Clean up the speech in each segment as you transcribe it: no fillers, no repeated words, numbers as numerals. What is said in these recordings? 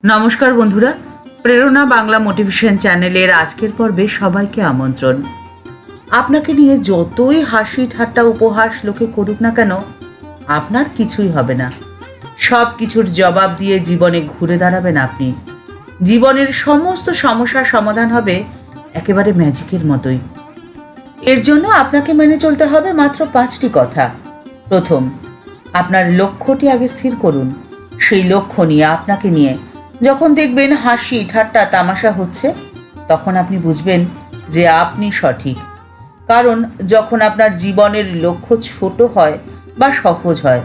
নমস্কার বন্ধুরা, প্রেরণা বাংলা মোটিভেশন চ্যানেলের আজকের পর্বে সবাইকে আমন্ত্রণ। আপনাকে নিয়ে যতই হাসি ঠাট্টা উপহাস লোকে করুক না কেন, আপনার কিছুই হবে না। সব কিছুর জবাব দিয়ে জীবনে ঘুরে দাঁড়াবেন আপনি। জীবনের সমস্ত সমস্যার সমাধান হবে একেবারে ম্যাজিকের মতোই। এর জন্য আপনাকে মেনে চলতে হবে মাত্র 5টি কথা। প্রথম, আপনার লক্ষ্যটি আগে স্থির করুন। সেই লক্ষ্য নিয়ে আপনাকে নিয়ে যখন দেখবেন হাসি ঠাট্টা তামাশা হচ্ছে, তখন আপনি বুঝবেন যে আপনি সঠিক। কারণ যখন আপনার জীবনের লক্ষ্য ছোট হয় বা সহজ হয়,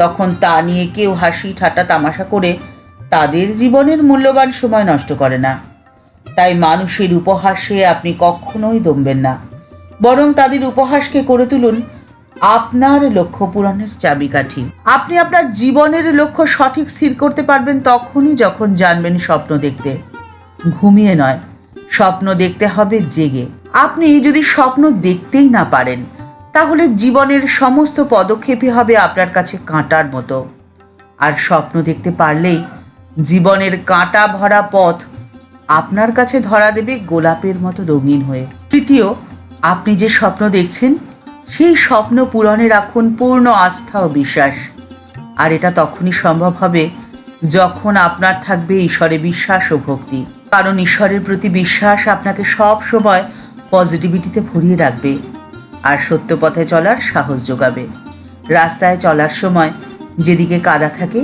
তখন তা নিয়ে কেউ হাসি ঠাট্টা তামাশা করে তাদের জীবনের মূল্যবান সময় নষ্ট করে না। তাই মানুষের উপহাসে আপনি কখনোই দমবেন না, বরং তাদের উপহাসকে করে তুলুন আপনার লক্ষ্য পূরণের চাবিকাঠি। আপনি আপনার জীবনের লক্ষ্য সঠিক স্থির করতে পারবেন তখনই যখন জানবেন স্বপ্ন দেখতে, ঘুমিয়ে নয়। স্বপ্ন দেখতে হবে জেগে। আপনি যদি স্বপ্ন দেখতেই না পারেন, তাহলে জীবনের সমস্ত পদক্ষেপই হবে আপনার কাছে কাঁটার মতো। আর স্বপ্ন দেখতে পারলেই জীবনের কাঁটা ভরা পথ আপনার কাছে ধরা দেবে গোলাপের মতো রঙিন হয়ে। তৃতীয়, আপনি যে স্বপ্ন দেখছেন সেই স্বপ্ন পূরণে রাখুন পূর্ণ আস্থা ও বিশ্বাস। আর এটা তখনই সম্ভব হবে যখন আপনার থাকবে ঈশ্বরে বিশ্বাস ও ভক্তি। কারণ ঈশ্বরের প্রতি বিশ্বাস আপনাকে সব সময় পজিটিভিটিতে ভরিয়ে রাখবে আর সত্য পথে চলার সাহস যোগাবে। রাস্তায় চলার সময় যেদিকে কাদা থাকে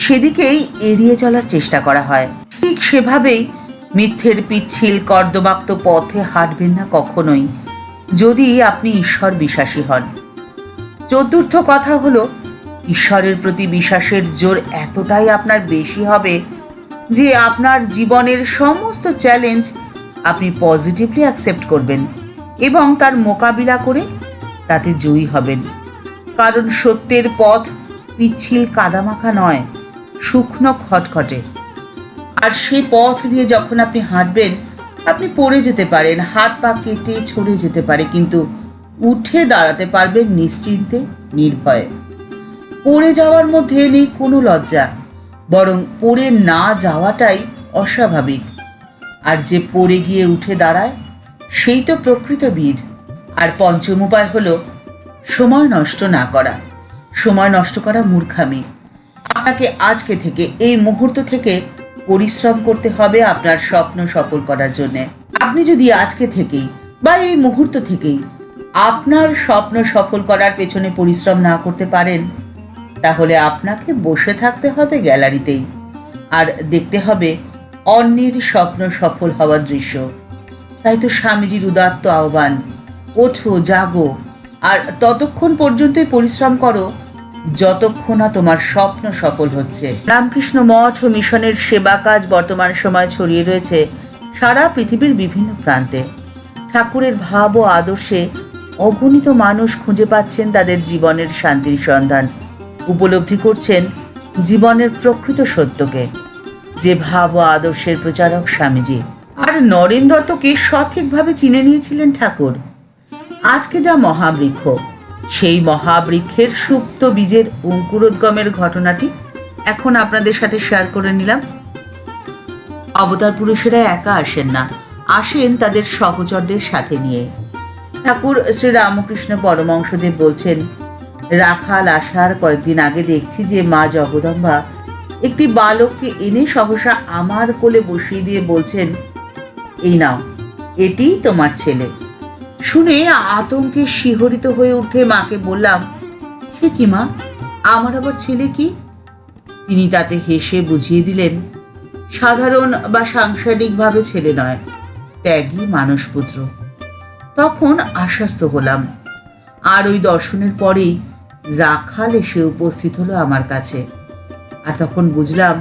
সেদিকেই এড়িয়ে চলার চেষ্টা করা হয়, ঠিক সেভাবেই মিথ্যের পিচ্ছিল কর্দমাক্ত পথে হাঁটবেন না কখনোই, যদি আপনি ঈশ্বর বিশ্বাসী হন। চতুর্থ কথা হলো, ঈশ্বরের প্রতি বিশ্বাসের জোর এতটাই আপনার বেশি হবে যে আপনার জীবনের সমস্ত চ্যালেঞ্জ আপনি পজিটিভলি অ্যাকসেপ্ট করবেন এবং তার মোকাবিলা করে তাতে জয়ী হবেন। কারণ সত্যের পথ পিচ্ছিল কাদামাখা নয়, শুকনো খটখটে। আর সেই পথ দিয়ে যখন আপনি হাঁটবেন, আপনি পড়ে যেতে পারেন, হাত পা কেটে ছড়ে যেতে পারে, কিন্তু উঠে দাঁড়াতে পারবেন নিশ্চিন্তে, নির্ভয়ে। পড়ে যাওয়ার মধ্যে নেই কোনো লজ্জা, বরং পড়ে না যাওয়াটাই অস্বাভাবিক। আর যে পড়ে গিয়ে উঠে দাঁড়ায় সেই তো প্রকৃত বীর। আর পঞ্চম উপায় হলো সময় নষ্ট না করা। সময় নষ্ট করা মূর্খামি। আপনাকে আজকে থেকে, এই মুহূর্ত থেকে পরিশ্রম করতে হবে আপনার স্বপ্ন সফল করার জন্য। আপনি যদি আজকে থেকেই বা এই মুহূর্ত থেকেই আপনার স্বপ্ন সফল করার পেছনে পরিশ্রম না করতে পারেন, তাহলে আপনাকে বসে থাকতে হবে গ্যালারিতেই আর দেখতে হবে অন্যের স্বপ্ন সফল হওয়ার দৃশ্য। তাই তো স্বামীজির উদাত্ত আহ্বান, ওঠো জাগো আর ততক্ষণ পর্যন্তই পরিশ্রম করো যতক্ষণ না তোমার স্বপ্ন সফল হচ্ছে। রামকৃষ্ণ মঠ ও মিশনের সেবা কাজ বর্তমান সময় ছড়িয়ে রয়েছে সারা পৃথিবীর বিভিন্ন প্রান্তে। ঠাকুরের ভাব ও আদর্শে অগণিত মানুষ খুঁজে পাচ্ছেন তাদের জীবনের শান্তির সন্ধান, উপলব্ধি করছেন জীবনের প্রকৃত সত্যকে। যে ভাব ও আদর্শের প্রচারক স্বামীজি আর নরেন দত্তকে সঠিকভাবে চিনে নিয়েছিলেন ঠাকুর। আজকে যা মহাবৃক্ষ, সেই মহাবৃক্ষের সুপ্ত বীজের অঙ্কুরোদ্গমের ঘটনাটি এখন আপনাদের সাথে শেয়ার করে নিলাম। অবতার পুরুষেরা একা আসেন না, আসেন তাদের সহচরদের সাথে নিয়ে। ঠাকুর শ্রী রামকৃষ্ণ পরমহংসদেব বলছেন, রাখাল আসার কয়েকদিন আগে দেখছি যে মা জগদম্বা একটি বালককে এনে সহসা আমার কোলে বসিয়ে দিয়ে বলছেন, এই নাও, এটিই তোমার ছেলে। শুনে আতঙ্কে শিহরিত হয়ে উঠে মাকে বললাম, সে কি মা, আমার আবার ছেলে কি? তিনি তাতে হেসে বুঝিয়ে দিলেন, সাধারণ বা সাংসারিকভাবে ছেলে নয়, ত্যাগী মানসপুত্র। তখন আশ্বস্ত হলাম। আর ওই দর্শনের পরেই রাখাল এসে উপস্থিত হলো আমার কাছে। আর তখন বুঝলাম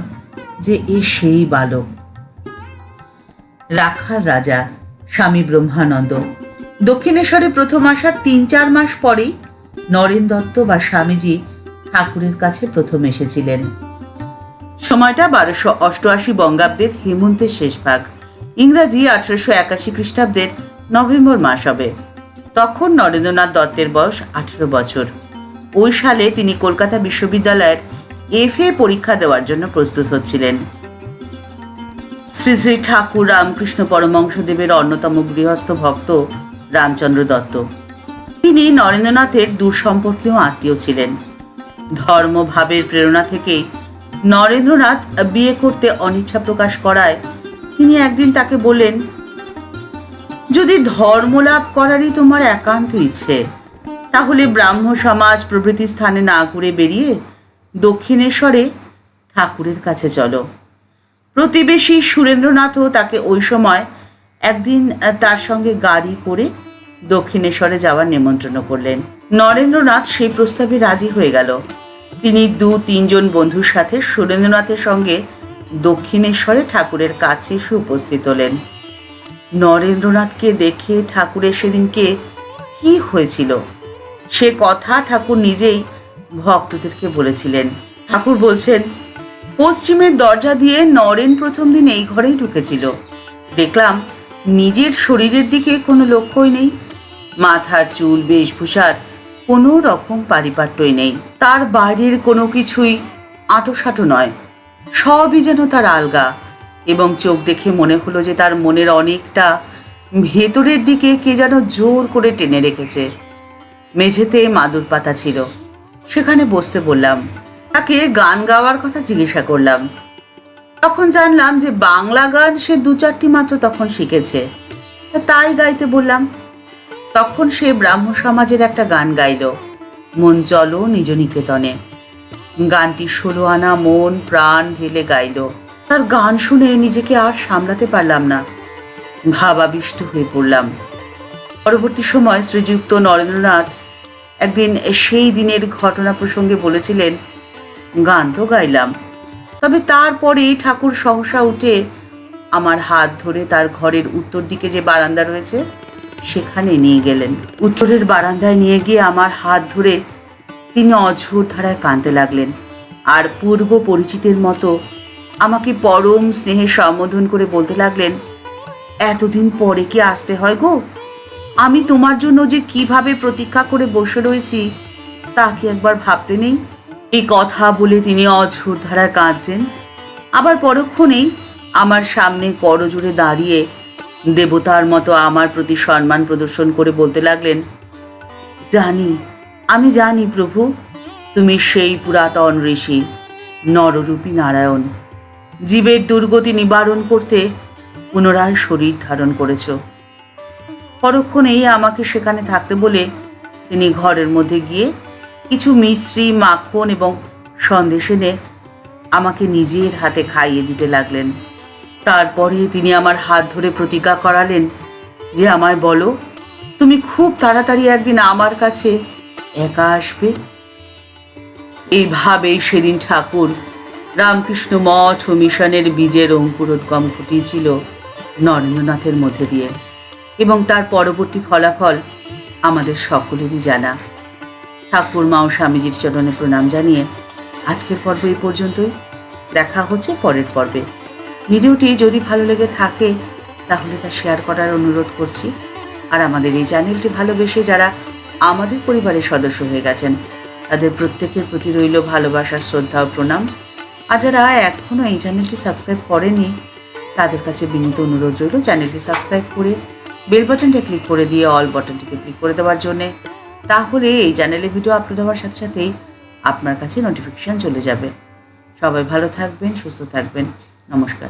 যে এ সেই বালক। রাখাল রাজা স্বামী ব্রহ্মানন্দ দক্ষিণেশ্বরে প্রথম আসার 3-4 মাস পরেই নরেন দত্ত বা স্বামীজি ঠাকুরের কাছে প্রথম এসেছিলেন। সময়টা 1288 বঙ্গাব্দের হেমন্তের শেষ ভাগ, ইংরাজি 1881 খ্রিস্টাব্দের নভেম্বর মাস হবে। তখন নরেন্দ্রনাথ দত্তের বয়স 18 বছর। ওই সালে তিনি কলকাতা বিশ্ববিদ্যালয়ের FA পরীক্ষা দেওয়ার জন্য প্রস্তুত হচ্ছিলেন। শ্রী শ্রী ঠাকুর রামকৃষ্ণ পরমহংসদেবের অন্যতম গৃহস্থ ভক্ত রামচন্দ্র দত্ত। তিনি নরেন্দ্রনাথের দূরসম্পর্কীয় আত্মীয় ছিলেন। ধর্মভাবের প্রেরণা থেকেই নরেন্দ্রনাথ বিয়ে করতে অনিচ্ছা প্রকাশ করায় তিনি একদিন তাকে বললেন, যদি ধর্ম লাভ করারই তোমার একান্ত ইচ্ছে, তাহলে ব্রাহ্ম সমাজ প্রভৃতি স্থানে না ঘুরে বেরিয়ে দক্ষিণেশ্বরে ঠাকুরের কাছে চলো। প্রতিবেশী সুরেন্দ্রনাথও তাকে ওই সময় একদিন তার সঙ্গে গাড়ি করে দক্ষিণেশ্বরে যাওয়ার নেমন্ত্রণ করলেন। নরেন্দ্রনাথ সেই প্রস্তাবে রাজি হয়ে গেল। তিনি 2-3 জন বন্ধুর সাথে সুরেন্দ্রনাথের সঙ্গে দক্ষিণেশ্বরে ঠাকুরের কাছে এসে উপস্থিত হলেন। নরেন্দ্রনাথকে দেখে ঠাকুরের সেদিনকে কি হয়েছিল সে কথা ঠাকুর নিজেই ভক্তদেরকে বলেছিলেন। ঠাকুর বলছেন, পশ্চিমের দরজা দিয়ে নরেন প্রথম দিন এই ঘরেই ঢুকেছিল। দেখলাম নিজের শরীরের দিকে কোনো লক্ষ্যই নেই, মাথার চুল বেশভূষার কোনো রকম পারিপাট্যই নেই, তার বাইরের কোনো কিছুই আঁটোসাঁটো নয়, সবই যেন তার আলগা, এবং চোখ দেখে মনে হলো যে তার মনের অনেকটা ভেতরের দিকে কে যেন জোর করে টেনে রেখেছে। মেঝেতে মাদুর পাতা ছিল, সেখানে বসতে বললাম। তাকে গান গাওয়ার কথা জিজ্ঞাসা করলাম। তখন জানলাম যে বাংলা গান সে 2-4টি মাত্র তখন শিখেছে, তাই গাইতে বললাম। তখন সে ব্রাহ্ম সমাজের একটা গান গাইল, মন চলো নিজ নিকেতনে। গানটি 16 আনা মন প্রাণ ঢেলে গাইল। তার গান শুনে নিজেকে আর সামলাতে পারলাম না, ভাবাবিষ্ট হয়ে পড়লাম। পরবর্তী সময় শ্রীযুক্ত নরেন্দ্রনাথ একদিন সেই দিনের ঘটনা প্রসঙ্গে বলেছিলেন, গান তো গাইলাম, তবে তারপরেই ঠাকুর সহসা উঠে আমার হাত ধরে তার ঘরের উত্তর দিকে যে বারান্দা রয়েছে সেখানে নিয়ে গেলেন। উত্তরের বারান্দায় নিয়ে গিয়ে আমার হাত ধরে তিনি অঝোর ধারায় কাঁদতে লাগলেন, আর পূর্ব পরিচিতের মতো আমাকে পরম স্নেহে সম্বোধন করে বলতে লাগলেন, এতদিন পরে কি আসতে হয় গো? আমি তোমার জন্য যে কিভাবে প্রতীক্ষা করে বসে রয়েছি তা কি একবার ভাবতে নেই? এই কথা বলে তিনি অঝোর ধারায় কাঁদছেন, আবার পরক্ষণেই আমার সামনে করজোড়ে দাঁড়িয়ে দেবতার মতো আমার প্রতি সম্মান প্রদর্শন করে বলতে লাগলেন, আমি জানি প্রভু, তুমি সেই পুরাতন ঋষি নররূপী নারায়ণ, জীবের দুর্গতি নিবারণ করতে পুনরায় শরীর ধারণ করেছ। পরক্ষণেই আমাকে সেখানে থাকতে বলে তিনি ঘরের মধ্যে গিয়ে কিছু মিশ্রি, মাখন এবং সন্দেশ এনে আমাকে নিজের হাতে খাইয়ে দিতে লাগলেন। তারপরে তিনি আমার হাত ধরে প্রতিজ্ঞা করালেন যে আমায় বলো, তুমি খুব তাড়াতাড়ি একদিন আমার কাছে একা আসবে। এইভাবেই সেদিন ঠাকুর রামকৃষ্ণ মঠ ও মিশনের বীজের অঙ্কুরোদ্গম ঘটিয়েছিল নরেন্দ্রনাথের মধ্যে দিয়ে, এবং তার পরবর্তী ফলাফল আমাদের সকলেরই জানা। ঠাকুর মা ও স্বামীজির চরণে প্রণাম জানিয়ে আজকের পর্ব এই পর্যন্তই। দেখা হচ্ছে পরের পর্বে। ভিডিওটি যদি ভালো লেগে থাকে তাহলে তা শেয়ার করার অনুরোধ করছি। আর আমাদের এই চ্যানেলটি ভালোবেসে যারা আমাদের পরিবারের সদস্য হয়ে গেছেন তাদের প্রত্যেকের প্রতি রইল ভালোবাসার শ্রদ্ধা ও প্রণাম। আর যারা এখনও এই চ্যানেলটি সাবস্ক্রাইব করেনি তাদের কাছে বিনীত অনুরোধ রইল চ্যানেলটি সাবস্ক্রাইব করে বেল বাটনটা ক্লিক করে দিয়ে অল বাটনটিতে ক্লিক করে দেওয়ার জন্যে। তাহলে এই চ্যানেলে ভিডিও আপলোড হওয়ার সাথে সাথেই আপনার কাছে নোটিফিকেশান চলে যাবে। সবাই ভালো থাকবেন, সুস্থ থাকবেন। নমস্কার।